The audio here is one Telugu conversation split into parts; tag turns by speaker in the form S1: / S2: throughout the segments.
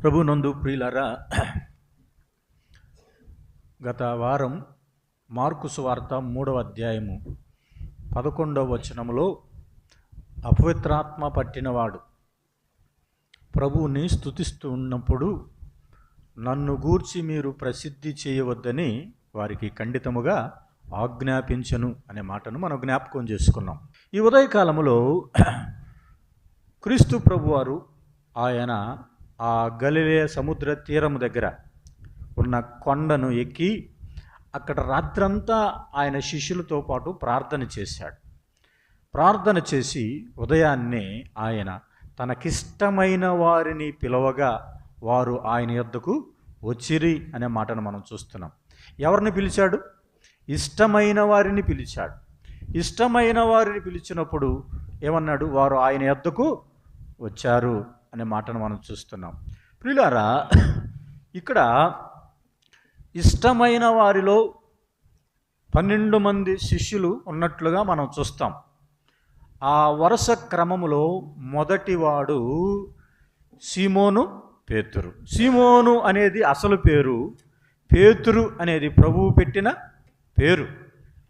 S1: ప్రభునందు ప్రియులారా, గత వారం మార్కు సువార్త 3వ అధ్యాయము 11వ వచనములో అపవిత్రాత్మ పట్టినవాడు ప్రభువుని స్తుతిస్తూ ఉన్నప్పుడు నన్ను గూర్చి మీరు ప్రసిద్ధి చేయవద్దని వారికి ఖండితముగా ఆజ్ఞాపించను అనే మాటను మనం జ్ఞాపకం చేసుకున్నాం. ఈ ఉదయకాలములో క్రీస్తు ప్రభువారు ఆయన ఆ గలిలయ సముద్ర తీరము దగ్గర ఉన్న కొండను ఎక్కి అక్కడ రాత్రంతా ఆయన శిష్యులతో పాటు ప్రార్థన చేశాడు. ప్రార్థన చేసి ఉదయాన్నే ఆయన తనకిష్టమైన వారిని పిలవగా వారు ఆయన యొద్దకు వచ్చిరి అనే మాటను మనం చూస్తున్నాం. ఎవరిని పిలిచాడు? ఇష్టమైన వారిని పిలిచాడు. ఇష్టమైన వారిని పిలిచినప్పుడు ఏమన్నాడు? వారు ఆయన యొద్దకు వచ్చారు అనే మాటను మనం చూస్తున్నాం. ప్రియులారా, ఇక్కడ ఇష్టమైన వారిలో 12 మంది శిష్యులు ఉన్నట్లుగా మనం చూస్తాం. ఆ వరుస క్రమములో మొదటివాడు సీమోను పేతురు. సీమోను అనేది అసలు పేరు, పేతురు అనేది ప్రభువు పెట్టిన పేరు.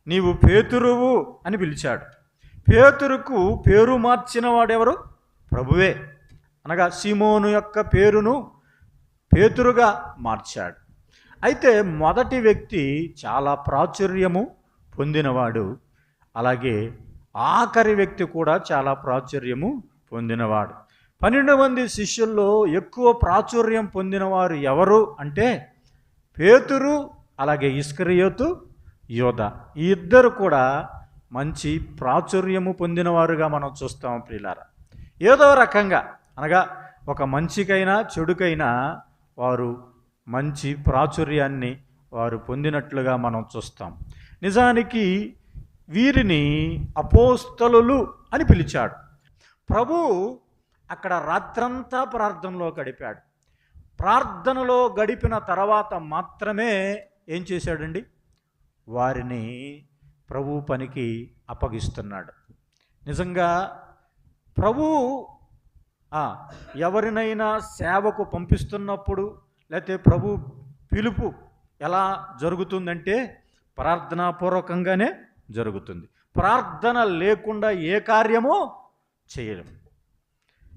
S1: నీవు పేతురువు అని పిలిచాడు. పేతురుకు పేరు మార్చిన వాడెవరు? ప్రభువే. అనగా సీమోను యొక్క పేరును పేతురుగా మార్చాడు. అయితే మొదటి వ్యక్తి చాలా ప్రాచుర్యము పొందినవాడు, అలాగే ఆఖరి వ్యక్తి కూడా చాలా ప్రాచుర్యము పొందినవాడు. 12 మంది శిష్యుల్లో ఎక్కువ ప్రాచుర్యం పొందినవారు ఎవరు అంటే పేతురు, అలాగే ఇస్కరియోతు, యోధ. ఈ ఇద్దరు కూడా మంచి ప్రాచుర్యము పొందినవారుగా మనం చూస్తాం. ప్రియులారా, ఏదో రకంగా అనగా ఒక మంచికైనా చెడుకైనా వారు మంచి ప్రాచుర్యాన్ని వారు పొందినట్లుగా మనం చూస్తాం. నిజానికి వీరిని అపోస్తలులు అని పిలిచాడు. ప్రభువు అక్కడ రాత్రంతా ప్రార్థనలో గడిపాడు. ప్రార్థనలో గడిపిన తర్వాత మాత్రమే ఏం చేశాడండి? వారిని ప్రభు పనికి అప్పగిస్తున్నాడు. నిజంగా ప్రభువు ఎవరినైనా సేవకు పంపిస్తున్నప్పుడు లేకపోతే ప్రభు పిలుపు ఎలా జరుగుతుందంటే ప్రార్థనాపూర్వకంగానే జరుగుతుంది. ప్రార్థన లేకుండా ఏ కార్యమో చేయలేము.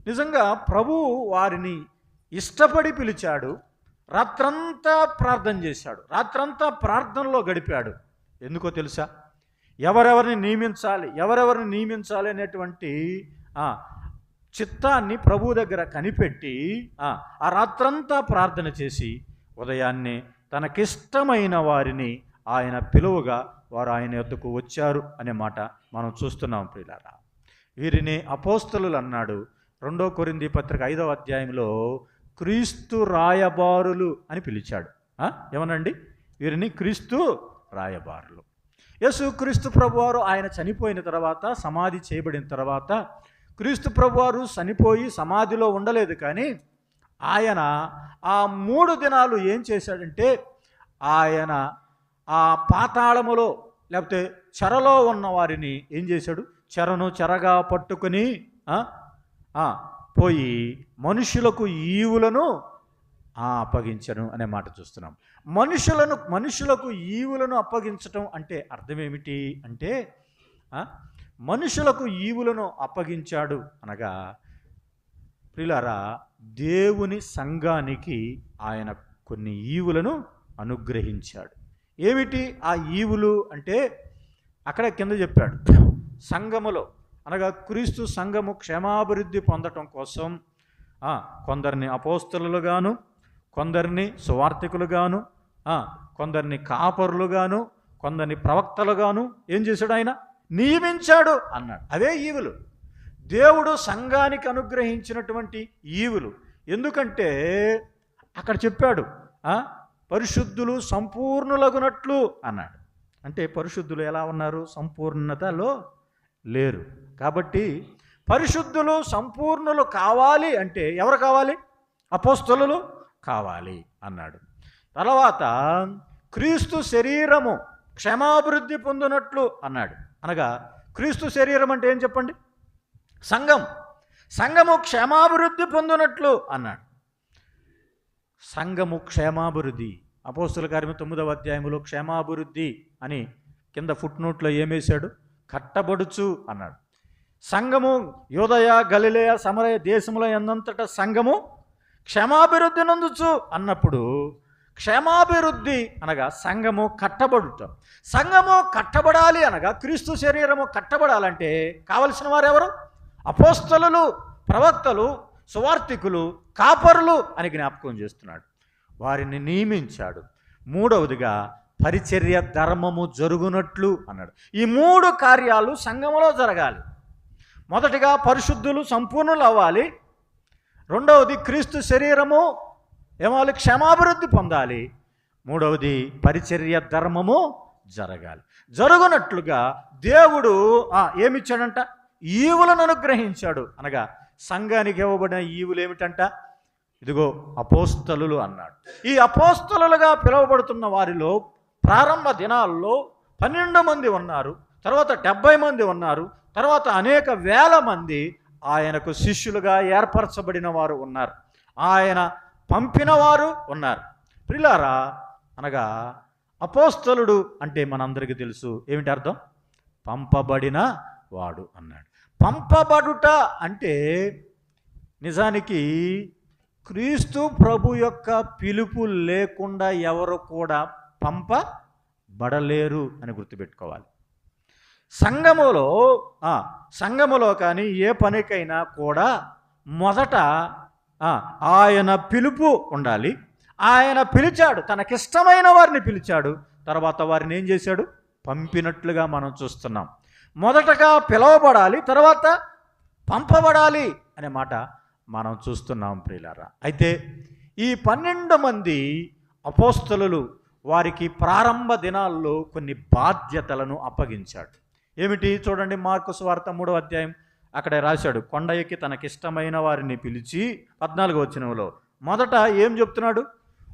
S1: నిజంగా ప్రభు వారిని ఇష్టపడి పిలిచాడు. రాత్రంతా ప్రార్థన చేశాడు. రాత్రంతా ప్రార్థనలో గడిపాడు. ఎందుకో తెలుసా? ఎవరెవరిని నియమించాలి అనేటువంటి చిత్తాన్ని ప్రభు దగ్గర కనిపెట్టి ఆ రాత్రంతా ప్రార్థన చేసి ఉదయాన్నే తనకిష్టమైన వారిని ఆయన పిలువగా వారు ఆయన యొద్దకు వచ్చారు అనే మాట మనం చూస్తున్నాం. ప్రియులారా, వీరిని అపోస్తలులు అన్నాడు. 2 కొరింథీ పత్రిక 5వ అధ్యాయంలో క్రీస్తు రాయబారులు అని పిలిచాడు. ఏమనండి? వీరిని క్రీస్తు రాయబారులు. యేసు క్రీస్తు ప్రభువారు ఆయన చనిపోయిన తర్వాత, సమాధి చేయబడిన తర్వాత, క్రీస్తు ప్రభువారు చనిపోయి సమాధిలో ఉండలేదు, కానీ ఆయన ఆ 3 దినాలు ఏం చేశాడంటే ఆయన ఆ పాతాళములో లేకపోతే చెరలో ఉన్న వారిని ఏం చేశాడు? చెరగా పట్టుకొని పోయి మనుషులకు ఈవులను అప్పగించను అనే మాట చూస్తున్నాం. మనుషులకు ఈవులను అప్పగించటం అంటే అర్థం ఏమిటి అంటే మనుషులకు ఈవులను అప్పగించాడు అనగా, ప్రియులారా, దేవుని సంఘానికి ఆయన కొన్ని ఈవులను అనుగ్రహించాడు. ఏమిటి ఆ ఈవులు అంటే అక్కడ కింద చెప్పాడు. సంఘములో అనగా క్రీస్తు సంఘము క్షేమాభివృద్ధి పొందటం కోసం కొందరిని అపోస్తలులుగాను, కొందరిని సువార్తికులుగాను, కొందరిని కాపరులుగాను, కొందరిని ప్రవక్తలుగాను ఏం చేశాడు? ఆయన నియమించాడు అన్నాడు. అవే ఈవులు, దేవుడు సంఘానికి అనుగ్రహించినటువంటి ఈవులు. ఎందుకంటే అక్కడ చెప్పాడు పరిశుద్ధులు సంపూర్ణులగునట్లు అన్నాడు. అంటే పరిశుద్ధులు ఎలా ఉన్నారు? సంపూర్ణతలో లేరు. కాబట్టి పరిశుద్ధులు సంపూర్ణులు కావాలి అంటే ఎవరు కావాలి? అపోస్తలులు కావాలి అన్నాడు. తర్వాత క్రీస్తు శరీరము క్షేమాభివృద్ధి పొందినట్లు అన్నాడు. అనగా క్రీస్తు శరీరం అంటే ఏం చెప్పండి? సంఘము క్షేమాభివృద్ధి పొందినట్లు అన్నాడు. సంఘము క్షేమాభివృద్ధి. అపోస్తుల కార్యము 9వ అధ్యాయంలో క్షేమాభివృద్ధి అని కింద ఫుట్నోట్లో ఏమేశాడు? కట్టబడుచు అన్నాడు. సంఘము యూదయ, గలిలయ, సమరయ దేశముల యందంతటా సంఘము క్షేమాభివృద్ధి నందుచు అన్నప్పుడు క్షేమాభివృద్ధి అనగా సంఘము కట్టబడుట. సంఘము కట్టబడాలి అనగా క్రీస్తు శరీరము కట్టబడాలంటే కావలసిన వారు ఎవరు? అపోస్తలులు, ప్రవక్తలు, సువార్తికులు, కాపరులు అని జ్ఞాపకం చేస్తున్నాడు. వారిని నియమించాడు. మూడవదిగా పరిచర్య ధర్మము జరుగునట్లు అన్నాడు. ఈ 3 కార్యాలు సంఘములో జరగాలి. మొదటిగా పరిశుద్ధులు సంపూర్ణులు అవ్వాలి. రెండవది క్రీస్తు శరీరము ఏమాలి క్షేమాభివృద్ధి పొందాలి. మూడవది పరిచర్య ధర్మము జరగాలి. జరుగునట్లుగా దేవుడు ఏమిచ్చాడంట? ఈవులను అనుగ్రహించాడు. అనగా సంఘానికి ఇవ్వబడిన ఈవులు ఏమిటంట? ఇదిగో అపోస్తలులు అన్నాడు. ఈ అపోస్తలులుగా పిలువబడుతున్న వారిలో ప్రారంభ దినాల్లో 12 మంది ఉన్నారు, తర్వాత 70 మంది ఉన్నారు, తర్వాత అనేక వేల మంది ఆయనకు శిష్యులుగా ఏర్పరచబడిన వారు ఉన్నారు, ఆయన పంపిన వారు ఉన్నారు. ప్రియులారా, అనగా అపోస్తలుడు అంటే మనందరికీ తెలుసు ఏమిటి అర్థం? పంపబడిన వాడు అన్నాడు. పంపబడుట అంటే నిజానికి క్రీస్తు ప్రభు యొక్క పిలుపు లేకుండా ఎవరు కూడా పంపబడలేరు అని గుర్తుపెట్టుకోవాలి. సంఘములో కానీ ఏ పనికైనా కూడా మొదట ఆయన పిలుపు ఉండాలి. ఆయన పిలిచాడు, తనకిష్టమైన వారిని పిలిచాడు, తర్వాత వారిని ఏం చేశాడు? పంపినట్లుగా మనం చూస్తున్నాం. మొదటగా పిలవబడాలి, తర్వాత పంపబడాలి అనే మాట మనం చూస్తున్నాం ప్రియులారా. అయితే ఈ 12 మంది అపోస్తలులు వారికి ప్రారంభ దినాల్లో కొన్ని బాధ్యతలను అప్పగించాడు. ఏమిటి చూడండి, మార్కు సువార్త 3వ అధ్యాయం అక్కడ రాశాడు. కొండ ఎక్కి తనకిష్టమైన వారిని పిలిచి 14వ వచనంలో మొదట ఏం చెప్తున్నాడు?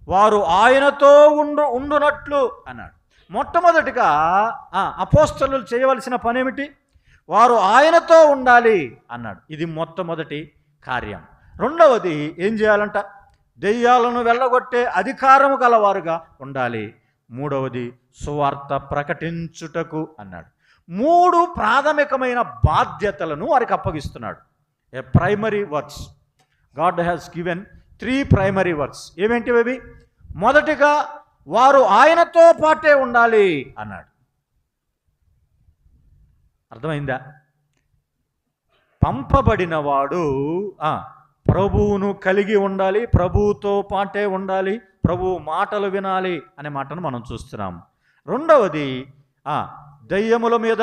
S1: వారు ఆయనతో ఉండునట్లు అన్నాడు. మొట్టమొదటిగా అపోస్తలులు చేయవలసిన పని ఏమిటి? వారు ఆయనతో ఉండాలి అన్నాడు. ఇది మొట్టమొదటి కార్యం. రెండవది ఏం చేయాలంట? దెయ్యాలను వెళ్ళగొట్టే అధికారము గలవారుగా ఉండాలి. మూడవది సువార్త ప్రకటించుటకు అన్నాడు. 3 ప్రాథమికమైన బాధ్యతలను వారికి అప్పగిస్తున్నాడు. ఏ primary works. God has given 3 primary works. ఏమేంటివి అవి? మొదటిగా వారు ఆయనతో పాటే ఉండాలి అన్నాడు. అర్థమైందా? పంపబడిన వాడు ప్రభువును కలిగి ఉండాలి, ప్రభువుతో పాటే ఉండాలి, ప్రభువు మాటలు వినాలి అనే మాటను మనం చూస్తున్నాం. రెండవది దయ్యముల మీద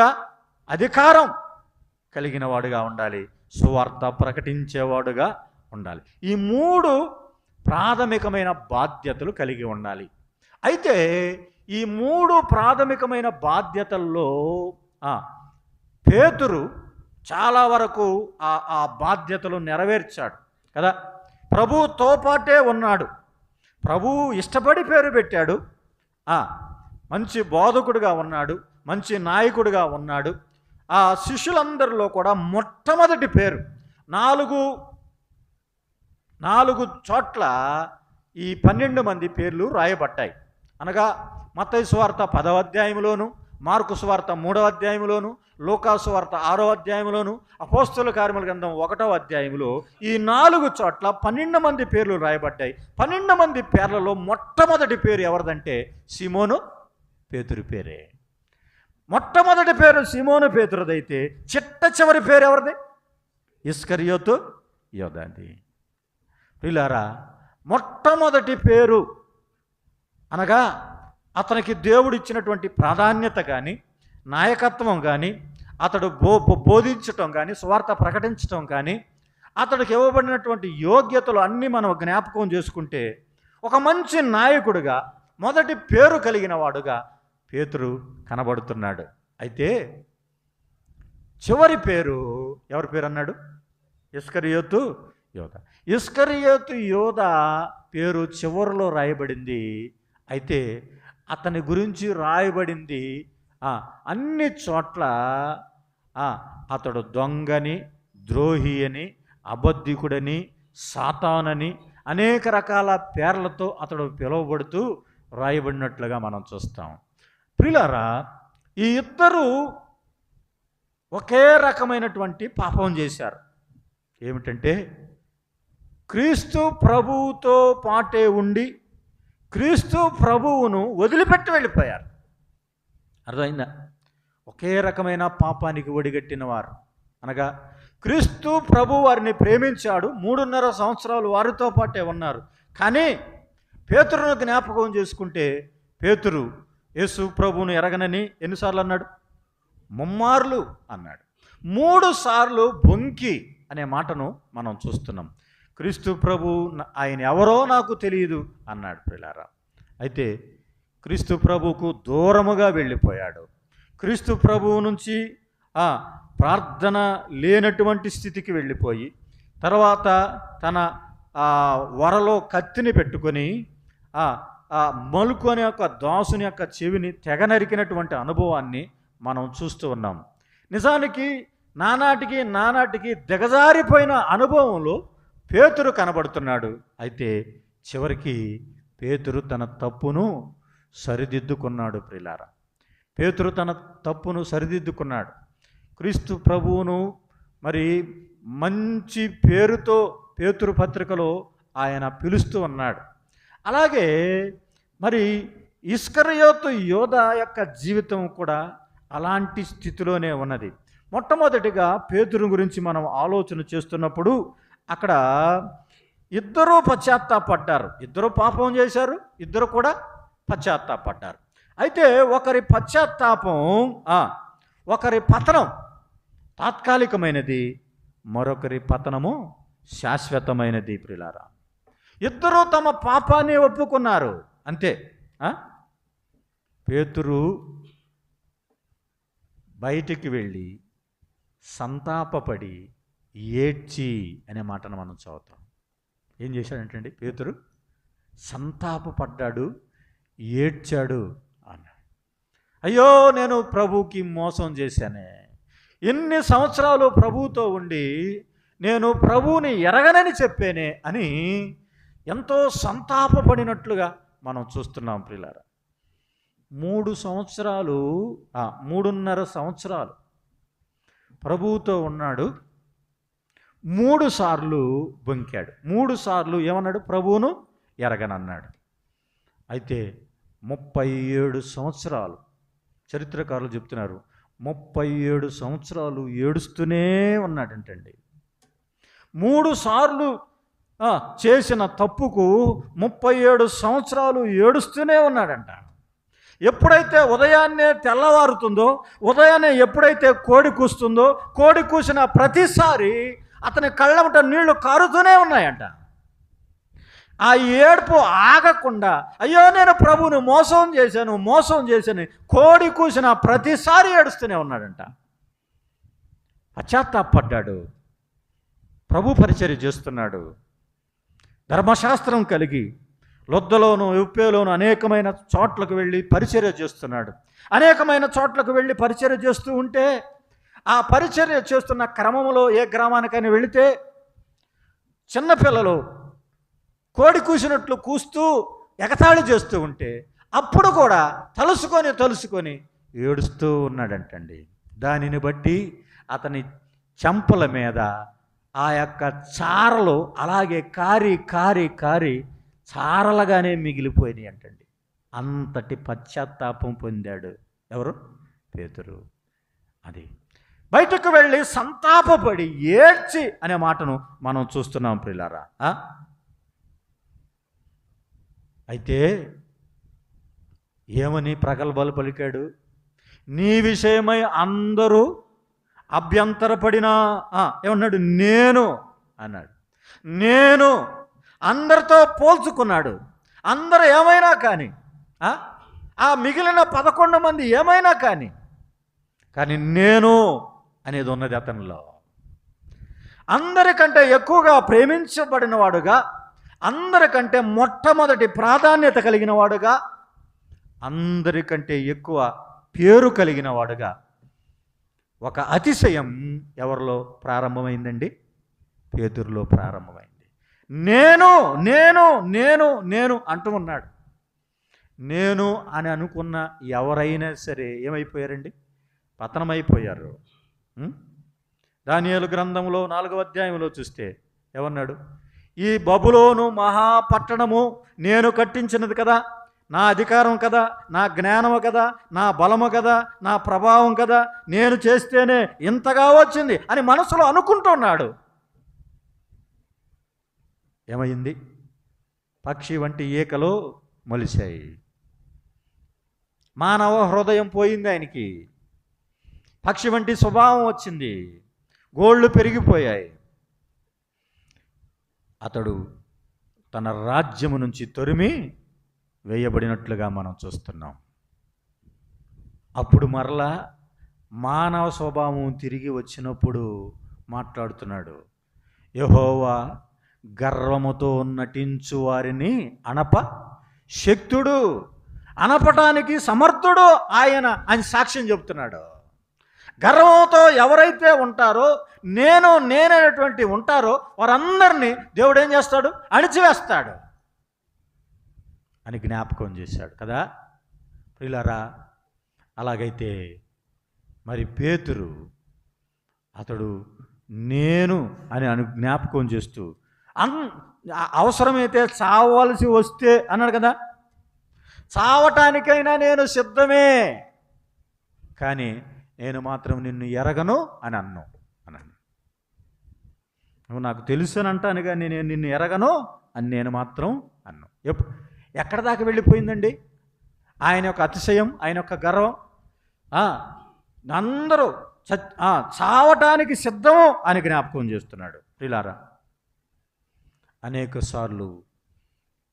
S1: అధికారం కలిగిన వాడుగా ఉండాలి, సువార్త ప్రకటించేవాడుగా ఉండాలి. ఈ 3 ప్రాథమికమైన బాధ్యతలు కలిగి ఉండాలి. అయితే ఈ 3 ప్రాథమికమైన బాధ్యతల్లో పేతురు చాలా వరకు ఆ బాధ్యతలు నెరవేర్చాడు కదా. ప్రభువుతో పాటే ఉన్నాడు, ప్రభువు ఇష్టపడి పేరు పెట్టాడు, మంచి బోధకుడుగా ఉన్నాడు, మంచి నాయకుడిగా ఉన్నాడు. ఆ శిష్యులందరిలో కూడా మొట్టమొదటి పేరు 4 చోట్ల ఈ 12 మంది పేర్లు రాయబడ్డాయి. అనగా మత్తయి సువార్త 10వ అధ్యాయంలోను, మార్కు సువార్త 3వ అధ్యాయంలోను, లూకా సువార్త 6వ అధ్యాయంలోను, అపోస్తలుల కార్యముల గ్రంథం 1వ అధ్యాయంలో ఈ 4 చోట్ల 12 మంది పేర్లు రాయబడ్డాయి. 12 మంది పేర్లలో మొట్టమొదటి పేరు ఎవరిదంటే సీమోను పేతురు పేరే. మొట్టమొదటి పేరు సీమోను పేతురుదైతే చిట్ట చివరి పేరు ఎవరిది? ఇస్కరియోతు యోధాది. ప్రియులారా, మొట్టమొదటి పేరు అనగా అతనికి దేవుడు ఇచ్చినటువంటి ప్రాధాన్యత కానీ, నాయకత్వం కానీ, అతడు బోధించటం కానీ, సువార్త ప్రకటించటం కానీ, అతడికి ఇవ్వబడినటువంటి యోగ్యతలు అన్నీ మనం జ్ఞాపకం చేసుకుంటే ఒక మంచి నాయకుడిగా, మొదటి పేరు కలిగిన వాడుగా పేతురు కనబడుతున్నాడు. అయితే చివరి పేరు ఎవరి పేరు అన్నాడు? ఇస్కరియోతు యోధ. ఇస్కరియోతు యోధ పేరు చివరిలో రాయబడింది. అయితే అతని గురించి రాయబడింది అన్ని చోట్ల అతడు దొంగని, ద్రోహి అని, అబద్ధికుడని, సాతానని అనేక రకాల పేర్లతో అతడు పిలువబడుతూ రాయబడినట్లుగా మనం చూస్తాం. ప్రియులారా, ఈ ఇద్దరు ఒకే రకమైనటువంటి పాపం చేశారు. ఏమిటంటే క్రీస్తు ప్రభువుతో పాటే ఉండి క్రీస్తు ప్రభువును వదిలిపెట్టి వెళ్ళిపోయారు. అర్థమైందా? ఒకే రకమైన పాపానికి ఒడిగట్టిన వారు. అనగా క్రీస్తు ప్రభు వారిని ప్రేమించాడు, 3.5 సంవత్సరాలు వారితో పాటే ఉన్నారు. కానీ పేతురును జ్ఞాపకం చేసుకుంటే పేతురు యేసు ప్రభువును ఎరగనని ఎన్నిసార్లు అన్నాడు? 3 మార్లు అన్నాడు. 3 సార్లు బొంకి అనే మాటను మనం చూస్తున్నాం. క్రీస్తు ప్రభు ఆయన ఎవరో నాకు తెలియదు అన్నాడు. ప్రియులారా, అయితే క్రీస్తు ప్రభువుకు దూరముగా వెళ్ళిపోయాడు. క్రీస్తు ప్రభువు నుంచి ప్రార్థన లేనటువంటి స్థితికి వెళ్ళిపోయి తర్వాత తన వరలో కత్తిని పెట్టుకొని మలుకు అనే యొక్క దాసుని యొక్క చెవిని తెగ నరికినటువంటి అనుభవాన్ని మనం చూస్తూ ఉన్నాం. నిజానికి నానాటికి దిగజారిపోయిన అనుభవంలో పేతురు కనబడుతున్నాడు. అయితే చివరికి పేతురు తన తప్పును సరిదిద్దుకున్నాడు. ప్రియులారా, పేతురు తన తప్పును సరిదిద్దుకున్నాడు. క్రీస్తు ప్రభువును మరి మంచి పేరుతో పేతురు పత్రికలో ఆయన పిలుస్తూ ఉన్నాడు. అలాగే మరి ఇస్కరియోతు యోధా యొక్క జీవితం కూడా అలాంటి స్థితిలోనే ఉన్నది. మొట్టమొదటిగా పేతురు గురించి మనం ఆలోచన చేస్తున్నప్పుడు అక్కడ ఇద్దరూ పశ్చాత్తాపడ్డారు. ఇద్దరు పాపం చేశారు, ఇద్దరు కూడా పశ్చాత్తాపడ్డారు. అయితే ఒకరి పశ్చాత్తాపం ఒకరి పతనం తాత్కాలికమైనది, మరొకరి పతనము శాశ్వతమైనది. ప్రియులారా, ఇద్దరూ తమ పాపాన్ని ఒప్పుకున్నారు, అంతే. పేతురు బయటికి వెళ్ళి సంతాపపడి ఏడ్చి అనే మాటను మనం చదువుతాం. ఏం చేశాడంటండి? పేతురు సంతాపపడ్డాడు, ఏడ్చాడు అన్నాడు. అయ్యో, నేను ప్రభువుకి మోసం చేశానే, ఎన్ని సంవత్సరాలు ప్రభువుతో ఉండి నేను ప్రభువుని ఎరగనని చెప్పానే అని ఎంతో సంతాపపడినట్లుగా మనం చూస్తున్నాం. ప్రియులారా, 3.5 సంవత్సరాలు ప్రభువుతో ఉన్నాడు. 3 సార్లు బొంకాడు. 3 సార్లు ఏమన్నాడు? ప్రభువును ఎరగనన్నాడు. అయితే 37 సంవత్సరాలు చరిత్రకారులు చెప్తున్నారు, 37 సంవత్సరాలు ఏడుస్తూనే ఉన్నాడంటండి. 3 సార్లు చేసిన తప్పుకు 37 సంవత్సరాలు ఏడుస్తూనే ఉన్నాడంట. ఎప్పుడైతే ఉదయాన్నే తెల్లవారుతుందో, ఉదయాన్నే ఎప్పుడైతే కోడి కూస్తుందో, కోడి కూసిన ప్రతిసారి అతని కళ్ళమట నీళ్లు కారుతూనే ఉన్నాయంట. ఆ ఏడుపు ఆగకుండా, అయ్యో నేను ప్రభువుని మోసం చేశాను కోడి కూసిన ప్రతిసారి ఏడుస్తూనే ఉన్నాడంట. పశ్చాత్తాపడ్డాడు, ప్రభు పరిచర్య చేస్తున్నాడు. ధర్మశాస్త్రం కలిగి లొద్దలోను ఉప్పేలోను అనేకమైన చోట్లకు వెళ్ళి పరిచర్య చేస్తున్నాడు. అనేకమైన చోట్లకు వెళ్ళి పరిచర్య చేస్తూ ఉంటే ఆ పరిచర్య చేస్తున్న క్రమంలో ఏ గ్రామానికైనా వెళితే చిన్నపిల్లలు కోడి కూసినట్లు కూస్తూ ఎగతాళి చేస్తూ ఉంటే అప్పుడు కూడా తలుసుకొని ఏడుస్తూ ఉన్నాడంటండి. దానిని బట్టి అతని చెంపల మీద ఆ యొక్క చారలు అలాగే కారి చారలుగానే మిగిలిపోయినాయి అంటండి. అంతటి పశ్చాత్తాపం పొందాడు ఎవరు? పేతురు. అది బయటకు వెళ్ళి సంతాపపడి ఏడ్చి అనే మాటను మనం చూస్తున్నాం. ప్రియులారా, అయితే ఏమని ప్రగల్భాలు పలికాడు? నీ విషయమై అందరూ అభ్యంతరపడినా ఏమన్నాడు? నేను అన్నాడు. నేను అందరితో పోల్చుకున్నాడు. అందరూ ఏమైనా కానీ, ఆ మిగిలిన 11 మంది ఏమైనా కానీ నేను అనేది ఉన్నది అతనిలో. అందరికంటే ఎక్కువగా ప్రేమించబడిన వాడుగా, అందరికంటే మొట్టమొదటి ప్రాధాన్యత కలిగిన వాడుగా, అందరికంటే ఎక్కువ పేరు కలిగిన వాడుగా ఒక అతిశయం ఎవరిలో ప్రారంభమైందండి? పేతురులో ప్రారంభమైంది. నేను నేను నేను నేను అంటూ ఉన్నాడు. నేను అని అనుకున్న ఎవరైనా సరే ఏమైపోయారండి? పతనమైపోయారు. దానియేలు గ్రంథంలో 4వ అధ్యాయంలో చూస్తే ఏమన్నాడు? ఈ బబులోను మహాపట్టణము నేను కట్టించినది కదా, నా అధికారం కదా, నా జ్ఞానము కదా, నా బలము కదా, నా ప్రభావం కదా, నేను చేస్తేనే ఇంతగా వచ్చింది అని మనసులో అనుకుంటున్నాడు. ఏమైంది? పక్షి వంటి ఈకలు మొలిశాయి. మానవ హృదయం పోయింది ఆయనకి. పక్షి వంటి స్వభావం వచ్చింది. గోళ్ళు పెరిగిపోయాయి. అతడు తన రాజ్యము నుంచి తొరిమి వేయబడినట్లుగా మనం చూస్తున్నాం. అప్పుడు మరలా మానవ స్వభావం తిరిగి వచ్చినప్పుడు మాట్లాడుతున్నాడు. యెహోవా గర్వముతో నటించు వారిని అనప శక్తుడు, అనపటానికి సమర్థుడు ఆయన అని సాక్ష్యం చెబుతున్నాడు. గర్వంతో ఎవరైతే ఉంటారో, నేననేటువంటి ఉంటారో వారందరినీ దేవుడు ఏం చేస్తాడు? అణిచివేస్తాడు అని జ్ఞాపకం చేశాడు కదా ప్రియులారా. అలాగైతే మరి పేతురు అతడు నేను అని జ్ఞాపకం చేస్తూ అవసరమైతే చావలసి వస్తే అన్నాడు కదా, చావటానికైనా నేను సిద్ధమే, కానీ నేను మాత్రం నిన్ను ఎరగను అని అన్నాను. నువ్వు నాకు తెలుసు అని అంటాను కానీ నేను నిన్ను ఎరగను అని నేను మాత్రం అన్నాను. ఎక్కడ దాకా వెళ్ళిపోయిందండి ఆయన యొక్క అతిశయం, ఆయన యొక్క గర్వం? అందరూ చావటానికి సిద్ధము అని జ్ఞాపకం చేస్తున్నాడు. ప్రియులారా, అనేక సార్లు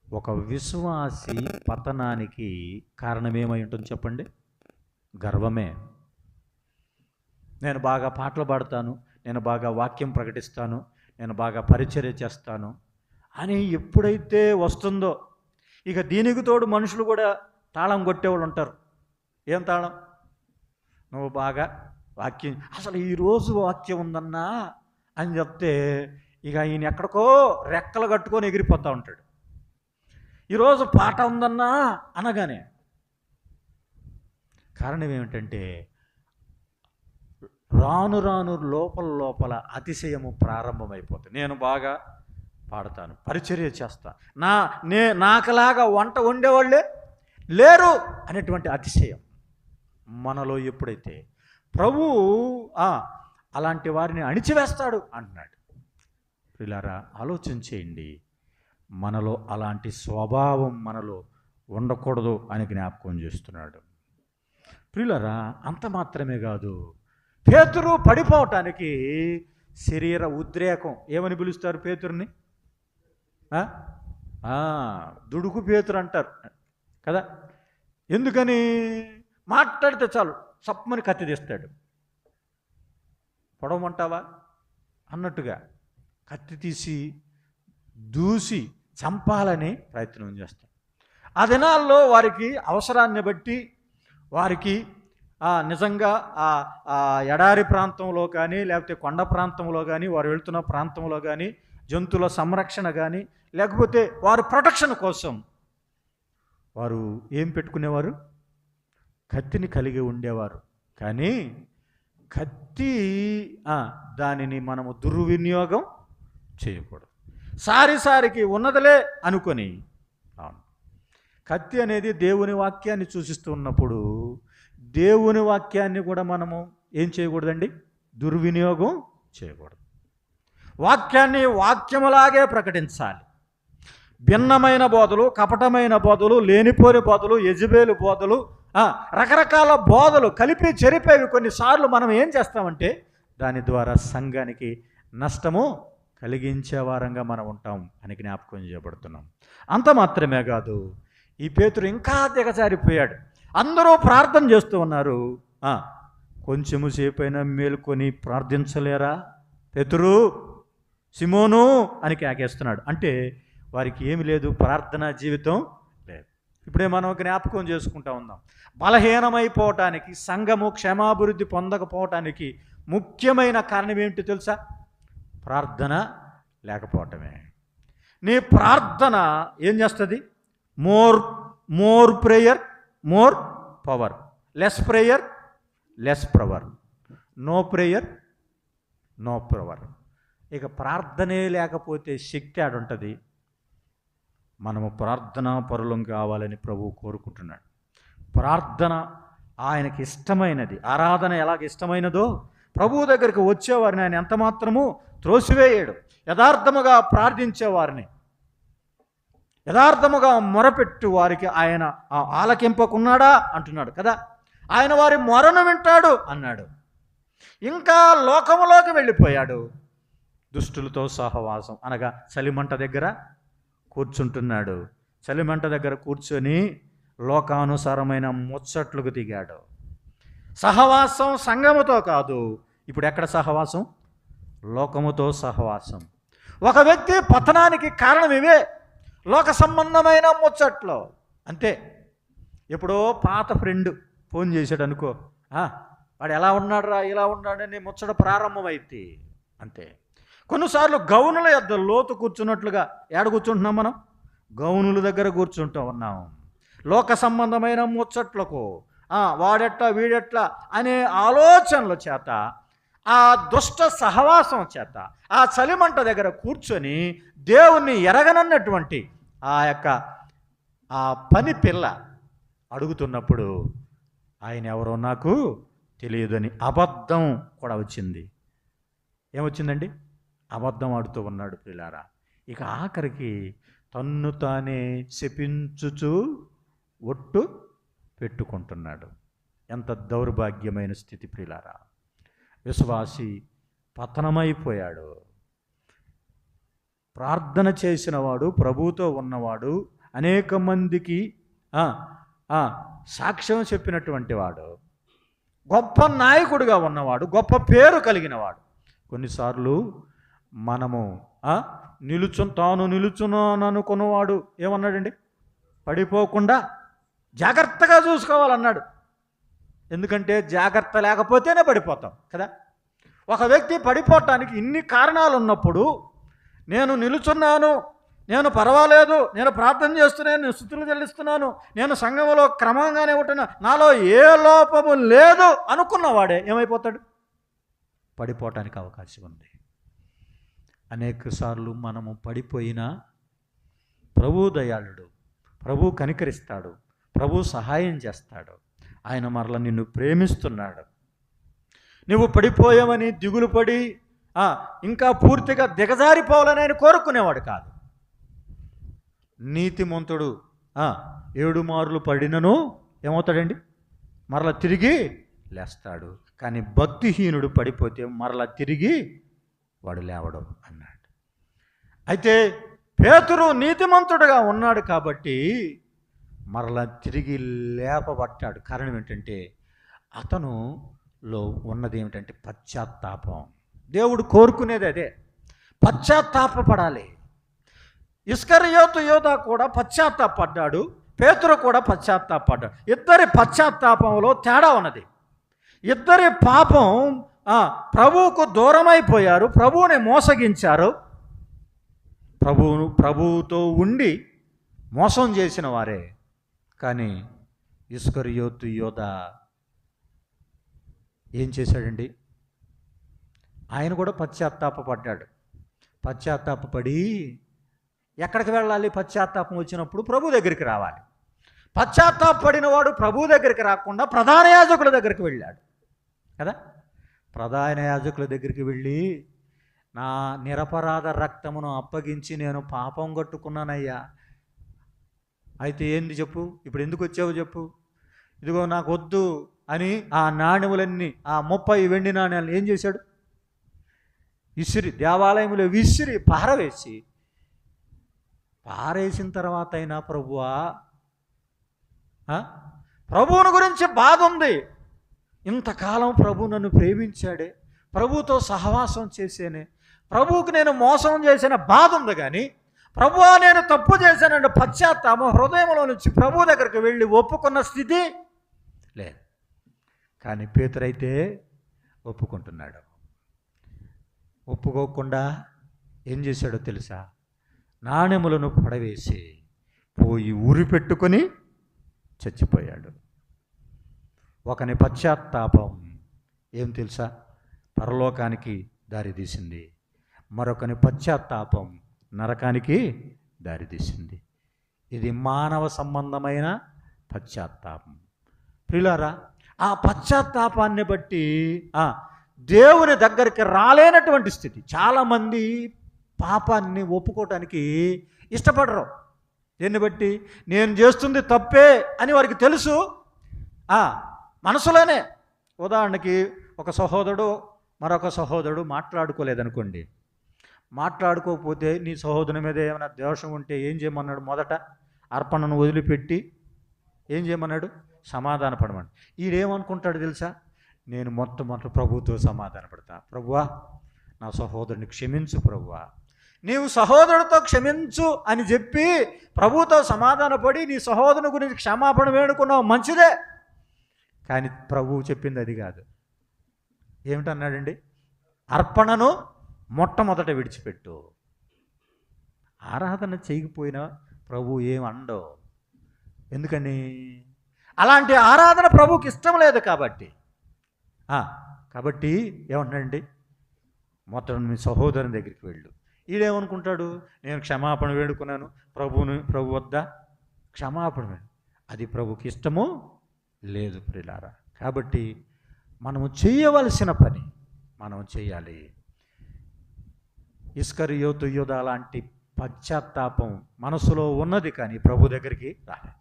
S1: ఒక విశ్వాసి పతనానికి కారణమేమై ఉంటుంది చెప్పండి? గర్వమే. నేను బాగా పాటలు పాడతాను, నేను బాగా వాక్యం ప్రకటిస్తాను, నేను బాగా పరిచర్య చేస్తాను అని ఎప్పుడైతే వస్తుందో, ఇక దీనికి తోడు మనుషులు కూడా తాళం కొట్టేవాళ్ళు ఉంటారు. ఏం తాళం? నువ్వు బాగా వాక్యం, అసలు ఈరోజు వాక్యం ఉందన్నా అని చెప్తే ఇక ఈయన ఎక్కడికో రెక్కలు కట్టుకొని ఎగిరిపోతూ ఉంటాడు. ఈరోజు పాట ఉందన్నా అనగానే కారణం ఏమిటంటే రాను రాను లోపల అతిశయము ప్రారంభమైపోతుంది. నేను బాగా పాడతాను, పరిచర్య చేస్తాను, నాకులాగా వంట వండేవాళ్ళే లేరు అనేటువంటి అతిశయం మనలో ఎప్పుడైతే ప్రభువు అలాంటి వారిని అణిచివేస్తాడు అంటున్నాడు. ప్రియులారా, ఆలోచన చేయండి. మనలో అలాంటి స్వభావం మనలో ఉండకూడదు అని జ్ఞాపకం చేస్తున్నాడు. ప్రియులారా, అంత మాత్రమే కాదు, పేతురు పడిపోవటానికి శరీర ఉద్రేకం. ఏమని పిలుస్తారు పేతురుని? దుడుకు పేతురు అంటారు కదా. ఎందుకని? మాట్లాడితే చాలు సప్పమని కత్తి తీస్తాడు. పొడవమంటావా అన్నట్టుగా కత్తి తీసి దూసి చంపాలని ప్రయత్నం చేస్తాడు. ఆ దినాల్లో వారికి అవసరాన్ని బట్టి వారికి నిజంగా ఆ ఎడారి ప్రాంతంలో కానీ లేకపోతే కొండ ప్రాంతంలో కానీ వారు వెళ్తున్న ప్రాంతంలో కానీ జంతువుల సంరక్షణ కానీ లేకపోతే వారు ప్రొటెక్షన్ కోసం వారు ఏం పెట్టుకునేవారు? కత్తిని కలిగి ఉండేవారు. కానీ కత్తి దానిని మనము దుర్వినియోగం చేయకూడదు. సారికి ఉన్నదిలే అనుకొని. కత్తి అనేది దేవుని వాక్యాన్ని సూచిస్తూ ఉన్నప్పుడు దేవుని వాక్యాన్ని కూడా మనము ఏం చేయకూడదండి? దుర్వినియోగం చేయకూడదు. వాక్యాన్ని వాక్యములాగే ప్రకటించాలి. భిన్నమైన బోధలు, కపటమైన బోధలు, లేనిపోని బోధలు, యెజబెలు బోధలు, రకరకాల బోధలు కలిపి చెరిపేవి కొన్నిసార్లు మనం ఏం చేస్తామంటే దాని ద్వారా సంఘానికి నష్టము కలిగించే వారంగా మనం ఉంటాం అని జ్ఞాపకం చేయబడుతున్నాం. అంత మాత్రమే కాదు, ఈ పేతురు ఇంకా దిగజారిపోయాడు. అందరూ ప్రార్థన చేస్తూ ఉన్నారు. కొంచెము సేపైనా మేలుకొని ప్రార్థించలేరా పేతురు, సిమోను అని కేకేస్తున్నాడు. అంటే వారికి ఏమి లేదు, ప్రార్థనా జీవితం లేదు. ఇప్పుడే మనం జ్ఞాపకం చేసుకుంటా ఉన్నాం. బలహీనమైపోవటానికి, సంఘము క్షేమాభివృద్ధి పొందకపోవటానికి ముఖ్యమైన కారణం ఏమిటో తెలుసా? ప్రార్థన లేకపోవటమే. నీ ప్రార్థన ఏం చేస్తుంది? More more prayer more power, less prayer less power, no prayer no power. ఇక ప్రార్థనే లేకపోతే శక్తి ఆడుంటుంది. మనము ప్రార్థనా పరులం కావాలని ప్రభువు కోరుకుంటున్నాడు. ప్రార్థన ఆయనకి ఇష్టమైనది. ఆరాధన ఎలాగ ఇష్టమైనదో ప్రభువు దగ్గరికి వచ్చేవారిని ఆయన ఎంత మాత్రము త్రోసివేయడు. యథార్థముగా ప్రార్థించేవారిని, యథార్థముగా మొరపెట్టు వారికి ఆయన ఆలకింపకున్నాడా అంటున్నాడు కదా. ఆయన వారి మొరను వింటాడు అన్నాడు. ఇంకా లోకములోకి వెళ్ళిపోయాడు. దుష్టులతో సహవాసం అనగా చలిమంట దగ్గర కూర్చుంటున్నాడు. చలిమంట దగ్గర కూర్చొని లోకానుసారమైన ముచ్చట్లకు దిగాడు. సహవాసం సంఘముతో కాదు, ఇప్పుడు ఎక్కడ సహవాసం? లోకముతో సహవాసం. ఒక వ్యక్తి పతనానికి కారణం ఇవే, లోక సంబంధమైన ముచ్చట్లు. అంతే. ఎప్పుడో పాత ఫ్రెండ్ ఫోన్ చేశాడు అనుకో, వాడు ఎలా ఉన్నాడు రా, ఇలా ఉన్నాడని ముచ్చట ప్రారంభమైంది. అంతే. కొన్నిసార్లు గౌనుల యొద్ద లోతు కూర్చున్నట్లుగా ఏడ కూర్చుంటున్నాం మనం? గౌనుల దగ్గర కూర్చుంటూ ఉన్నాం. లోక సంబంధమైన ముచ్చట్లకు వాడెట్లా వీడెట్లా అనే ఆలోచనల చేత, ఆ దుష్ట సహవాసం చేత ఆ చలిమంట దగ్గర కూర్చొని దేవుణ్ణి ఎరగనన్నటువంటి ఆ పని పిల్ల అడుగుతున్నప్పుడు ఆయన ఎవరో నాకు తెలియదని అబద్ధం కూడా వచ్చింది. ఏమొచ్చిందండి? అబద్ధం ఆడుతూ ఉన్నాడు ప్రియులారా. ఇక ఆఖరికి తన్ను తానే శపించుచు ఒట్టు పెట్టుకుంటున్నాడు. ఎంత దౌర్భాగ్యమైన స్థితి ప్రియులారా. విశ్వాసి పతనమైపోయాడు. ప్రార్థన చేసినవాడు, ప్రభువుతో ఉన్నవాడు, అనేక మందికి సాక్ష్యం చెప్పినటువంటి వాడు, గొప్ప నాయకుడిగా ఉన్నవాడు, గొప్ప పేరు కలిగినవాడు. కొన్నిసార్లు మనము తాను నిలుచున్నాను అనుకున్నవాడు ఏమన్నాడండి? పడిపోకుండా జాగ్రత్తగా చూసుకోవాలన్నాడు. ఎందుకంటే జాగ్రత్త లేకపోతేనే పడిపోతాం కదా. ఒక వ్యక్తి పడిపోవటానికి ఇన్ని కారణాలు ఉన్నప్పుడు, నేను నిలుచున్నాను, నేను పర్వాలేదు, నేను ప్రార్థన చేస్తున్నాను, నేను స్తుతులు చెల్లిస్తున్నాను, నేను సంఘంలో క్రమంగానే ఉంటున్నా, నాలో ఏ లోపము లేదు అనుకున్నవాడే ఏమైపోతాడు? పడిపోవటానికి అవకాశం ఉంది. అనేక సార్లు మనము పడిపోయినా ప్రభు దయాళుడు, ప్రభు కనికరిస్తాడు, ప్రభు సహాయం చేస్తాడు. ఆయన మరల నిన్ను ప్రేమిస్తున్నాడు. నువ్వు పడిపోయావని దిగులు పడి ఇంకా పూర్తిగా దిగజారిపోవాలని ఆయన కోరుకునేవాడు కాదు. నీతిమంతుడు 7 మార్లు పడినను ఏమవుతాడండి? మరలా తిరిగి లేస్తాడు. కానీ భక్తిహీనుడు పడిపోతే మరలా తిరిగి వాడు లేవడు అన్నాడు. అయితే పేతురు నీతిమంతుడుగా ఉన్నాడు కాబట్టి మరలా తిరిగి లేపబట్టాడు. కారణం ఏంటంటే అతనులో ఉన్నది ఏమిటంటే పశ్చాత్తాపం. దేవుడు కోరుకునేది అదే, పశ్చాత్తాపపడాలి. ఇస్కరియోతు యోధా కూడా పశ్చాత్తాపడ్డాడు, పేతురు కూడా పశ్చాత్తాపడ్డాడు. ఇద్దరి పశ్చాత్తాపంలో తేడా ఉన్నది. ఇద్దరి పాపం ప్రభువుకు దూరమైపోయారు, ప్రభువుని మోసగించారు. ప్రభువుతో ఉండి మోసం చేసిన వారే. కానీ ఇస్కరియోతు యోధా ఏం చేశాడండి? ఆయన కూడా పశ్చాత్తాపడ్డాడు. పశ్చాత్తాపడి ఎక్కడికి వెళ్ళాలి? పశ్చాత్తాపం వచ్చినప్పుడు ప్రభు దగ్గరికి రావాలి. పశ్చాత్తాపడిన వాడు ప్రభు దగ్గరికి రాకుండా ప్రధాన యాజకుల దగ్గరికి వెళ్ళాడు కదా. ప్రధాన యాజకుల దగ్గరికి వెళ్ళి, నా నిరపరాధ రక్తమును అప్పగించి నేను పాపం కట్టుకున్నానయ్యా, అయితే ఏంది చెప్పు, ఇప్పుడు ఎందుకు వచ్చావు చెప్పు, ఇదిగో నాకు వద్దు అని ఆ నాణ్యములన్నీ, ఆ 30 వెండి నాణ్యాలను ఏం చేశాడు? దేవాలయంలో విసిరి పారేసిన తర్వాత అయినా ప్రభువా, ప్రభువుని గురించి బాధ ఉంది, ఇంతకాలం ప్రభు నన్ను ప్రేమించాడే, ప్రభువుతో సహవాసం చేసేనే, ప్రభువుకు నేను మోసం చేసిన బాధ ఉంది. కానీ ప్రభువా నేను తప్పు చేశానంటే పశ్చాత్తాపం హృదయంలో నుంచి ప్రభు దగ్గరికి వెళ్ళి ఒప్పుకున్న స్థితి లేదు. కానీ పేతురైతే ఒప్పుకుంటున్నాడు. ఒప్పుకోకుండా ఏం చేశాడో తెలుసా? నాణెములను పడవేసి పోయి ఊరి పెట్టుకొని చచ్చిపోయాడు. ఒకని పశ్చాత్తాపం ఏం తెలుసా? పరలోకానికి దారితీసింది. మరొకని పశ్చాత్తాపం నరకానికి దారితీసింది. ఇది మానవ సంబంధమైన పశ్చాత్తాపం. ప్రియులారా, ఆ పశ్చాత్తాపాన్ని బట్టి దేవుని దగ్గరికి రాలేనటువంటి స్థితి. చాలామంది పాపాన్ని ఒప్పుకోవటానికి ఇష్టపడరు. దీన్ని బట్టి నేను చేస్తుంది తప్పే అని వారికి తెలుసు మనసులోనే. ఉదాహరణకి ఒక సహోదరుడు మరొక సహోదరుడు మాట్లాడుకోలేదనుకోండి. మాట్లాడుకోకపోతే నీ సహోదరుని మీద ఏమైనా దోషం ఉంటే ఏం చేయమన్నాడు? మొదట అర్పణను వదిలిపెట్టి ఏం చేయమన్నాడు? సమాధాన పడమని. ఈడేమనుకుంటాడు తెలుసా? నేను మొట్టమొదటి ప్రభువుతో సమాధాన పడతా. ప్రభువా, నా సహోదరుని క్షమించు ప్రభువా. నీవు సహోదరుడితో క్షమించు అని చెప్పి ప్రభువుతో సమాధానపడి నీ సహోదరుని గురించి క్షమాపణ వేడుకున్నావు, మంచిదే. కానీ ప్రభువు చెప్పింది అది కాదు. ఏమిటన్నాడండి? అర్పణను మొట్టమొదట విడిచిపెట్టు. ఆరాధన చేయకపోయినా ప్రభు ఏమండో. ఎందుకని? అలాంటి ఆరాధన ప్రభువుకి ఇష్టం లేదు కాబట్టి. కాబట్టి ఏమంటాడండి? మొత్తం మీ సహోదరుని దగ్గరికి వెళ్ళు. ఈడేమనుకుంటాడు? నేను క్షమాపణ వేడుకున్నాను, ప్రభు వద్ద క్షమాపణ వేడు. అది ప్రభుకి ఇష్టము లేదు ప్రియులారా. కాబట్టి మనము చేయవలసిన పని మనం చేయాలి. ఇస్కరియోతు యూదా లాంటి పశ్చాత్తాపం మనసులో ఉన్నది, కానీ ప్రభు దగ్గరికి రాలేదు.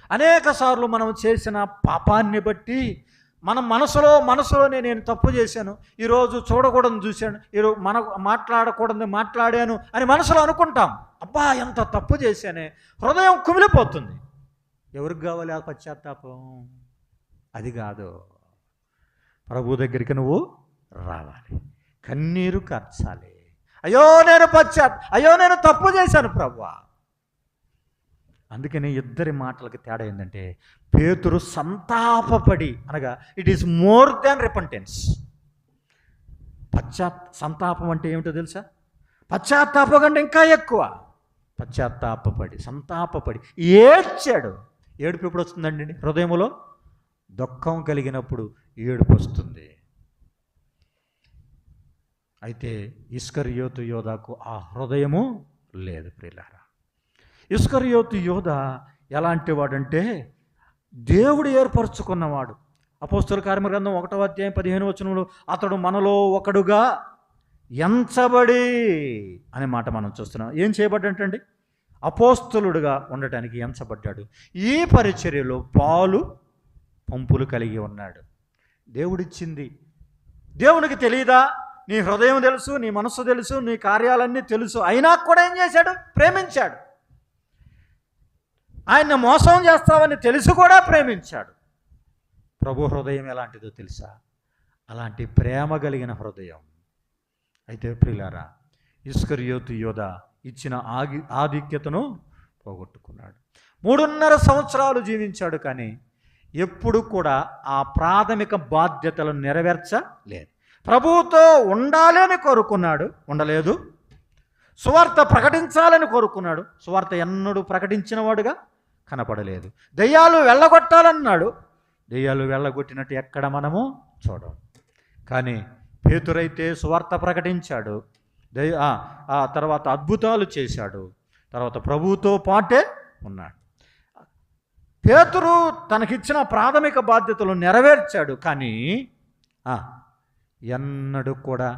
S1: అనేక సార్లు మనం చేసిన పాపాన్ని బట్టి మనం మనసులోనే నేను తప్పు చేశాను, ఈరోజు చూడకూడదు చూశాను, ఈరోజు మాట్లాడకూడదు మాట్లాడాను అని మనసులో అనుకుంటాం. అబ్బా, ఎంత తప్పు చేశానే, హృదయం కుమిలిపోతుంది. ఎవరికి కావాలి ఆ పశ్చాత్తాపం? అది కాదు. ప్రభు దగ్గరికి నువ్వు రావాలి, కన్నీరు కార్చాలి. అయ్యో నేను తప్పు చేశాను ప్రభువా. అందుకని ఇద్దరి మాటలకి తేడా ఏంటంటే, పేతురు సంతాపపడి, అనగా it is more than repentance. సంతాపం అంటే ఏమిటో తెలుసా? పశ్చాత్తాపం కంటే ఇంకా ఎక్కువ. సంతాపపడి ఏడ్చాడు. ఏడుపు ఎప్పుడు వస్తుందండి? హృదయములో దుఃఖం కలిగినప్పుడు ఏడుపు వస్తుంది. అయితే ఇస్కరియోతు యోధాకు ఆ హృదయము లేదు ప్రియులారా. ఇస్కరియోతు యోధ ఎలాంటి వాడంటే దేవుడు ఏర్పరచుకున్నవాడు. అపోస్తలుల కార్యముల గ్రంథం 1వ అధ్యాయం 15వ వచనంలో అతడు మనలో ఒకడుగా ఎంచబడి అనే మాట మనం చూస్తున్నాం. ఏం చేయబడ్డంటండి? అపోస్తలుడుగా ఉండటానికి ఎంచబడ్డాడు. ఈ పరిచర్యలో పాలు పంపులు కలిగి ఉన్నాడు. దేవుడిచ్చింది. దేవునికి తెలియదా? నీ హృదయం తెలుసు, నీ మనస్సు తెలుసు, నీ కార్యాలన్నీ తెలుసు. అయినా కూడా ఏం చేశాడు? ప్రేమించాడు. ఆయన్ని మోసం చేస్తావని తెలిసి కూడా ప్రేమించాడు. ప్రభు హృదయం ఎలాంటిదో తెలుసా? అలాంటి ప్రేమ కలిగిన హృదయం. అయితే ప్రియులారా, ఇస్కరియోతు యోధ ఇచ్చిన ఆధిక్యతను పోగొట్టుకున్నాడు. 3.5 సంవత్సరాలు జీవించాడు, కానీ ఎప్పుడు కూడా ఆ ప్రాథమిక బాధ్యతలను నెరవేర్చలేదు. ప్రభువుతో ఉండాలని కోరుకున్నాడు, ఉండలేదు. సువార్త ప్రకటించాలని కోరుకున్నాడు, సువార్త ఎన్నడూ ప్రకటించిన వాడుగా కనపడలేదు. దెయ్యాలు వెళ్ళగొట్టాలన్నాడు, దెయ్యాలు వెళ్ళగొట్టినట్టు ఎక్కడ మనము చూడం. కానీ పేతురైతే సువార్త ప్రకటించాడు, ఆ తర్వాత అద్భుతాలు చేశాడు, తర్వాత ప్రభువుతో పాటే ఉన్నాడు. పేతురు తనకిచ్చిన ప్రాథమిక బాధ్యతలు నెరవేర్చాడు, కానీ ఎన్నడూ కూడా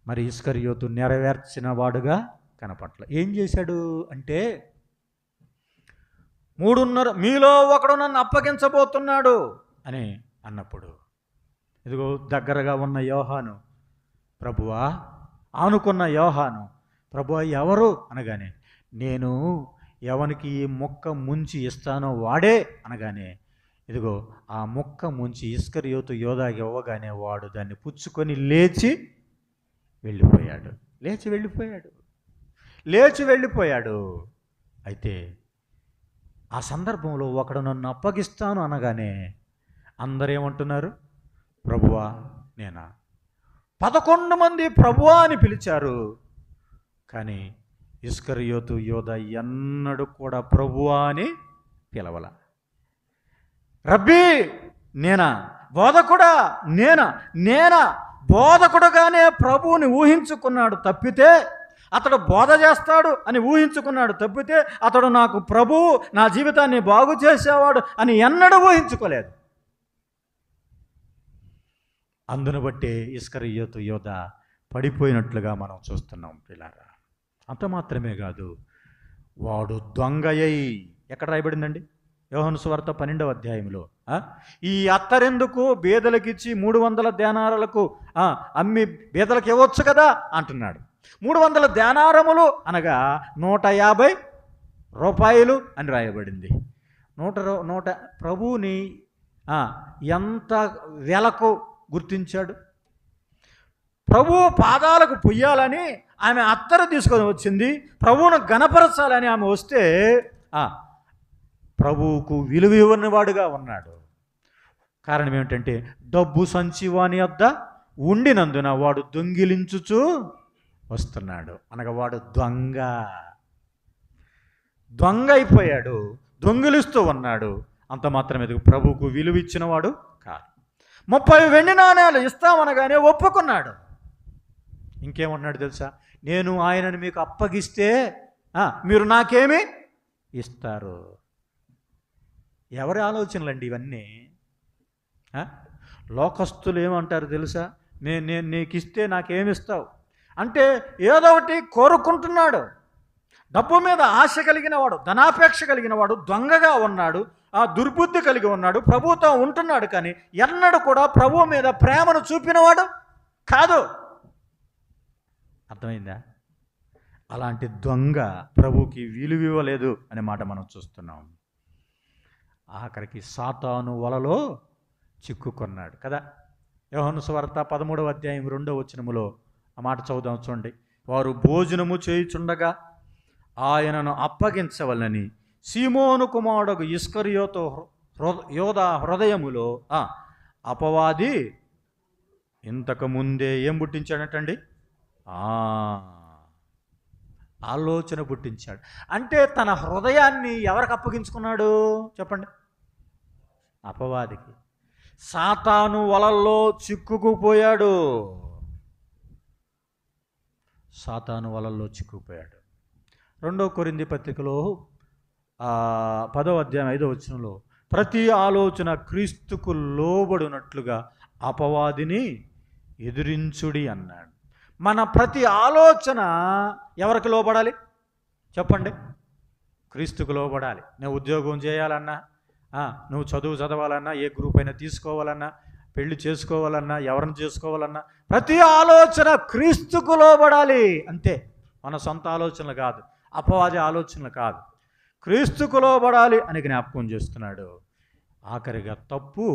S1: మరి ఇస్కరియోతు నెరవేర్చిన వాడుగా కనపట్ల. ఏం చేశాడు అంటే, 3.5 మీలో ఒకడు నన్ను అప్పగించబోతున్నాడు అని అన్నప్పుడు, ఇదిగో దగ్గరగా ఉన్న యోహాను, ప్రభువా ఆనుకున్న యోహాను, ప్రభువా ఎవరు అనగానే, నేను ఎవనికి ఈ మొక్క ముంచి ఇస్తానో వాడే అనగానే, ఇదిగో ఆ మొక్క ముంచి ఇస్కరియోతు యోధాకి ఇవ్వగానే వాడు దాన్ని పుచ్చుకొని లేచి వెళ్ళిపోయాడు. అయితే ఆ సందర్భంలో ఒకడు నన్ను అప్పగిస్తాను అనగానే అందరేమంటున్నారు? ప్రభువా నేనా? 11 మంది ప్రభువా అని పిలిచారు, కానీ ఇస్కరియోతు యోధ ఎన్నడూ కూడా ప్రభువా అని పిలవల. రబ్బీ నేనా, బోధకుడా నేనా బోధకుడుగానే ప్రభువుని ఊహించుకున్నాడు తప్పితే, అతడు బోధ చేస్తాడు అని ఊహించుకున్నాడు తప్పితే, అతడు నాకు ప్రభువు, నా జీవితాన్ని బాగు చేసేవాడు అని ఎన్నడూ ఊహించుకోలేదు. అందును బట్టి ఇస్కరియోతు యోధ పడిపోయినట్లుగా మనం చూస్తున్నాం పిల్లారా. అంత మాత్రమే కాదు, వాడు దొంగయ్యి, ఎక్కడ రాయబడిందండి? యోహాను సువార్త 12వ అధ్యాయంలో, ఈ అత్తరెందుకు బేదలకిచ్చి 300 దేనారాలకు అమ్మి బేదలకు ఇవ్వచ్చు కదా అంటున్నాడు. 300 దేనారములు అనగా 150 రూపాయలు అని రాయబడింది. 100 ప్రభువుని ఎంత వెలకు గుర్తించాడు. ప్రభువు పాదాలకు పొయ్యాలని ఆమె అత్తరు తీసుకొని వచ్చింది. ప్రభువును గణపరచాలని ఆమె వస్తే ప్రభువుకు విలువ ఇవ్వనివాడుగా ఉన్నాడు. కారణం ఏమిటంటే, డబ్బు సంచి వాని వద్ద ఉండినందున వాడు దొంగిలించుచు వస్తున్నాడు. అనగా వాడు దొంగ అయిపోయాడు, దొంగిలిస్తూ ఉన్నాడు. అంత మాత్రమే, ప్రభువుకు విలువ ఇచ్చినవాడు కాదు. 30 వెండి నాణేలు ఇస్తామనగానే ఒప్పుకున్నాడు. ఇంకేమన్నాడు తెలుసా? నేను ఆయనను మీకు అప్పగిస్తే మీరు నాకేమి ఇస్తారు. ఎవరి ఆలోచనలండి ఇవన్నీ? లోకస్తులు ఏమంటారు తెలుసా? నేను నీకు ఇస్తే నాకేమిస్తావు అంటే ఏదో ఒకటి కోరుకుంటున్నాడు. డబ్బు మీద ఆశ కలిగిన వాడు, ధనాపేక్ష కలిగిన వాడు దొంగగా ఉన్నాడు, దుర్బుద్ధి కలిగి ఉన్నాడు. ప్రభువుతో ఉంటున్నాడు, కానీ ఎన్నడూ కూడా ప్రభువు మీద ప్రేమను చూపినవాడు కాదు. అర్థమైందా? అలాంటి దొంగ ప్రభువుకి విలువ ఇవ్వలేదు అనే మాట మనం చూస్తున్నాం. ఆఖరికి సాతాను వలలో చిక్కుకున్నాడు కదా. యోహాను సువార్త 13వ అధ్యాయం 2వ వచనములో ఆ మాట చదువుదాం, చూడండి. వారు భోజనము చేయుచుండగా ఆయనను అప్పగించవలని సీమోను కుమారుడు ఇస్కరియోతు యోధ హృదయములో అపవాది ఇంతకుముందే ఏం పుట్టించాడటండి? ఆలోచన పుట్టించాడు. అంటే తన హృదయాన్ని ఎవరికి అప్పగించుకున్నాడు చెప్పండి? అపవాదికి. సాతాను వలల్లో చిక్కుకుపోయాడు. సాతాను వలల్లో చిక్కుకుపోయాడు. 2వ కొరింథీ పత్రికలో 10వ అధ్యాయం 5వ వచనంలో, ప్రతి ఆలోచన క్రీస్తుకు లోబడినట్లుగా అపవాదిని ఎదిరించుడి అన్నాడు. మన ప్రతి ఆలోచన ఎవరికి లోబడాలి చెప్పండి? క్రీస్తుకు లోబడాలి. నువ్వు ఉద్యోగం చేయాలన్నా, నువ్వు చదువు చదవాలన్నా, ఏ గ్రూప్ అయినా తీసుకోవాలన్నా, పెళ్లి చేసుకోవాలన్నా, ఎవరిని చేసుకోవాలన్నా, ప్రతి ఆలోచన క్రీస్తుకు లోబడాలి. అంతే. మన సొంత ఆలోచనలు కాదు, అపవాది ఆలోచనలు కాదు, క్రీస్తుకు లోబడాలి అని జ్ఞాపకం చేస్తున్నాడు. ఆఖరిగా తప్పు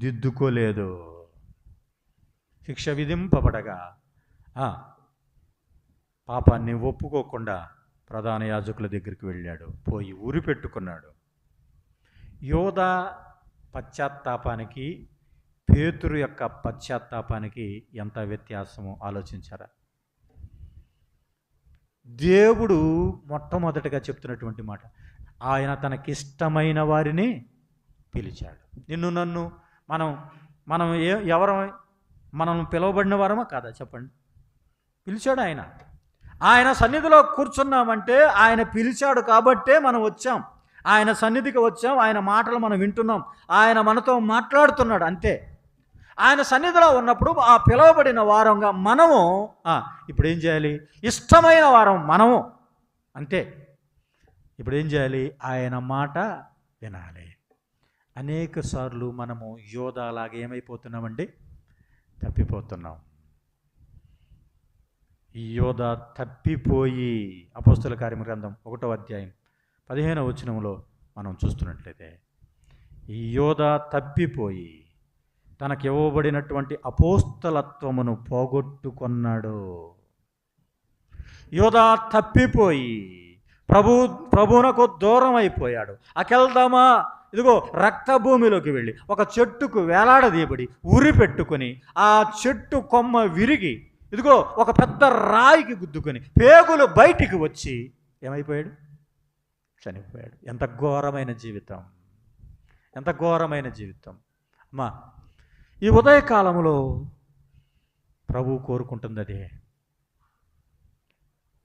S1: దిద్దుకోలేదు. శిక్ష విధింపబడగా పాపాన్ని ఒప్పుకోకుండా ప్రధాన యాజకుల దగ్గరికి వెళ్ళాడు, పోయి ఉరి పెట్టుకున్నాడు. యోధ పశ్చాత్తాపానికి పేతురు యొక్క పశ్చాత్తాపానికి ఎంత వ్యత్యాసమో ఆలోచించారా? దేవుడు మొట్టమొదటిగా చెప్తున్నటువంటి మాట, ఆయన తనకిష్టమైన వారిని పిలిచాడు. నిన్ను నన్ను మనం ఎవరం? మనం పిలువబడిన వారమా కాదా చెప్పండి? పిలిచాడు ఆయన. ఆయన సన్నిధిలో కూర్చున్నామంటే ఆయన పిలిచాడు కాబట్టే మనం వచ్చాం. ఆయన సన్నిధికి వచ్చాం, ఆయన మాటలు మనం వింటున్నాం, ఆయన మనతో మాట్లాడుతున్నాడు, అంతే. ఆయన సన్నిధిలో ఉన్నప్పుడు ఆ పిలువబడిన వారంగా మనము ఇప్పుడు ఏం చేయాలి? ఇష్టమైన వారం మనము, అంతే. ఇప్పుడు ఏం చేయాలి? ఆయన మాట వినాలి. అనేక సార్లు మనము యోధాలాగా ఏమైపోతున్నామండి? తప్పిపోతున్నాం. ఈ యోధ తప్పిపోయి అపోస్తల కార్యముల గ్రంథం 1వ అధ్యాయం 15వ వచనంలో మనం చూస్తున్నట్లయితే, ఈ యోధ తప్పిపోయి తనకి ఇవ్వబడినటువంటి అపోస్తలత్వమును పోగొట్టుకున్నాడు. యోధ తప్పిపోయి ప్రభువునకు దూరం అయిపోయాడు. అకెల్దామా, ఇదిగో రక్త భూమిలోకి వెళ్ళి ఒక చెట్టుకు వేలాడదీయబడి ఉరి పెట్టుకొని ఆ చెట్టు కొమ్మ విరిగి ఇదిగో ఒక పెద్ద రాయికి గుద్దుకొని పేగులు బయటికి వచ్చి ఏమైపోయాడు? చనిపోయాడు. ఎంత ఘోరమైన జీవితం, ఎంత ఘోరమైన జీవితం. అమ్మా, ఈ ఉదయకాలంలో ప్రభువు కోరుకుంటుంది అదే.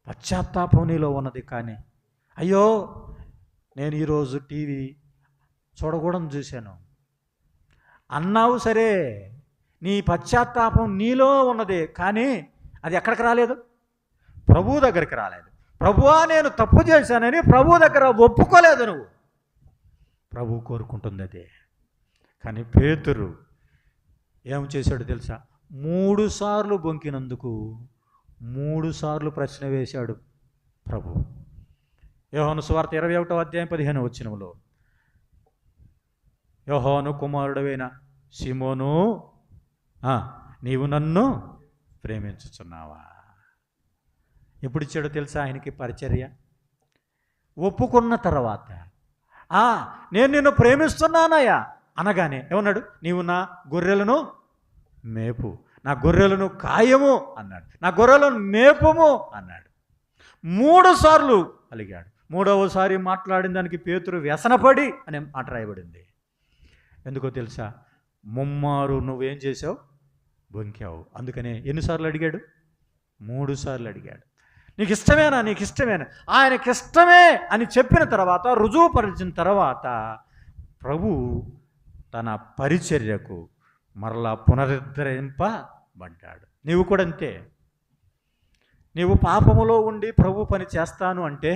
S1: పశ్చాత్తాపం నీలో ఉన్నది. కానీ అయ్యో నేను ఈరోజు టీవీ చూడకూడదు చూశాను అన్నావు, సరే, నీ పశ్చాత్తాపం నీలో ఉన్నది, కానీ అది ఎక్కడికి రాలేదు? ప్రభువు దగ్గరికి రాలేదు. ప్రభువా నేను తప్పు చేశానని ప్రభువు దగ్గర ఒప్పుకోలేదు నువ్వు. ప్రభువు కోరుకుంటుంది అదే. కానీ పేతురు ఏం చేశాడు తెలుసా? 3 సార్లు బొంకినందుకు 3 సార్లు ప్రశ్న వేశాడు ప్రభు. యోహాను సువార్త 21వ అధ్యాయం 15వ వచనంలో, యోహాను కుమారుడవైన సీమోను, నీవు నన్ను ప్రేమించుచున్నావా? ఎప్పుడు ఇచ్చాడో తెలుసా ఆయనకి పరిచర్య? ఒప్పుకున్న తర్వాత, నేను నిన్ను ప్రేమిస్తున్నానయ్యా అనగానే ఏమన్నాడు? నీవు నా గొర్రెలను మేపు, నా గొర్రెలను కాయము అన్నాడు, నా గొర్రెలను మేపము అన్నాడు. 3 సార్లు అలిగాడు. 3వసారి మాట్లాడిన దానికి పేతురు వ్యసనపడి అనే మాట రాయబడింది. ఎందుకో తెలుసా? ముమ్మారు నువ్వేం చేసావు? బొంకావు. అందుకనే ఎన్నిసార్లు అడిగాడు? 3 సార్లు అడిగాడు. నీకు ఇష్టమేనా? నీకు ఇష్టమేనా? ఆయనకి ఇష్టమే అని చెప్పిన తర్వాత, రుజువుపరిచిన తర్వాత ప్రభు తన పరిచర్యకు మరలా పునరుద్ధరింపబడ్డాడు. నీవు కూడా అంతే. నీవు పాపములో ఉండి ప్రభు పని చేస్తాను అంటే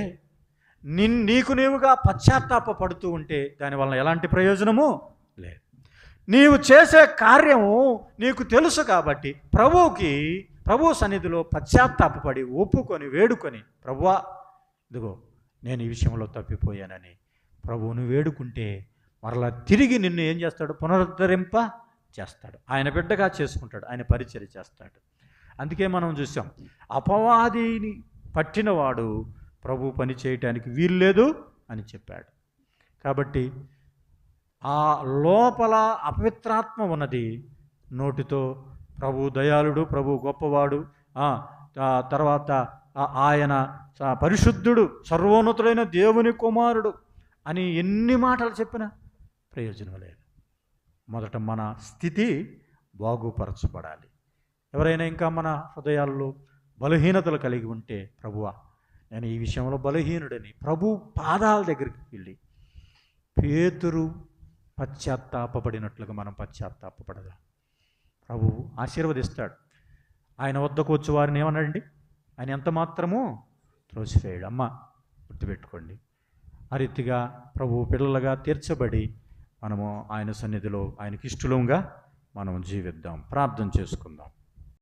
S1: నీకు నీవుగా పశ్చాత్తాప పడుతూ ఉంటే దానివల్ల ఎలాంటి ప్రయోజనము లేదు. నీవు చేసే కార్యము నీకు తెలుసు కాబట్టి ప్రభు సన్నిధిలో పశ్చాత్తాపడి ఒప్పుకొని వేడుకొని, ప్రభువా ఇదిగో నేను ఈ విషయంలో తప్పిపోయానని ప్రభువును వేడుకుంటే మరలా తిరిగి నిన్ను ఏం చేస్తాడు? పునరుద్ధరింప చేస్తాడు. ఆయన బిడ్డగా చేసుకుంటాడు, ఆయన పరిచర్య చేస్తాడు. అందుకే మనం చూసాం, అపవాదిని పట్టినవాడు ప్రభు పని చేయటానికి వీల్లేదు అని చెప్పాడు. కాబట్టి ఆ లోపల అపవిత్రాత్మ ఉన్నది. నోటితో ప్రభు దయాళుడు, ప్రభు గొప్పవాడు, తర్వాత ఆయన పరిశుద్ధుడు, సర్వోన్నతుడైన దేవుని కుమారుడు అని ఎన్ని మాటలు చెప్పినా ప్రయోజనం లేదు. మొదట మన స్థితి బాగుపరచబడాలి. ఎవరైనా ఇంకా మన హృదయాల్లో బలహీనతలు కలిగి ఉంటే, ప్రభువా నేను ఈ విషయంలో బలహీనుడని ప్రభు పాదాల దగ్గరికి వెళ్ళి పేతురు పశ్చాత్తాపడినట్లుగా మనం పశ్చాత్తాపడదాం. ప్రభు ఆశీర్వదిస్తాడు. ఆయన వద్దకు వచ్చి వారిని ఏమన్నాడండి? ఆయన ఎంత మాత్రమూ త్రోసివేయడు. అమ్మ గుర్తుపెట్టుకోండి. ఆ రీతిగా ప్రభు పిల్లలుగా తీర్చబడి మనము ఆయన సన్నిధిలో ఆయనకి ఇష్టలుగా మనం జీవిద్దాం. ప్రార్థన చేసుకుందాం.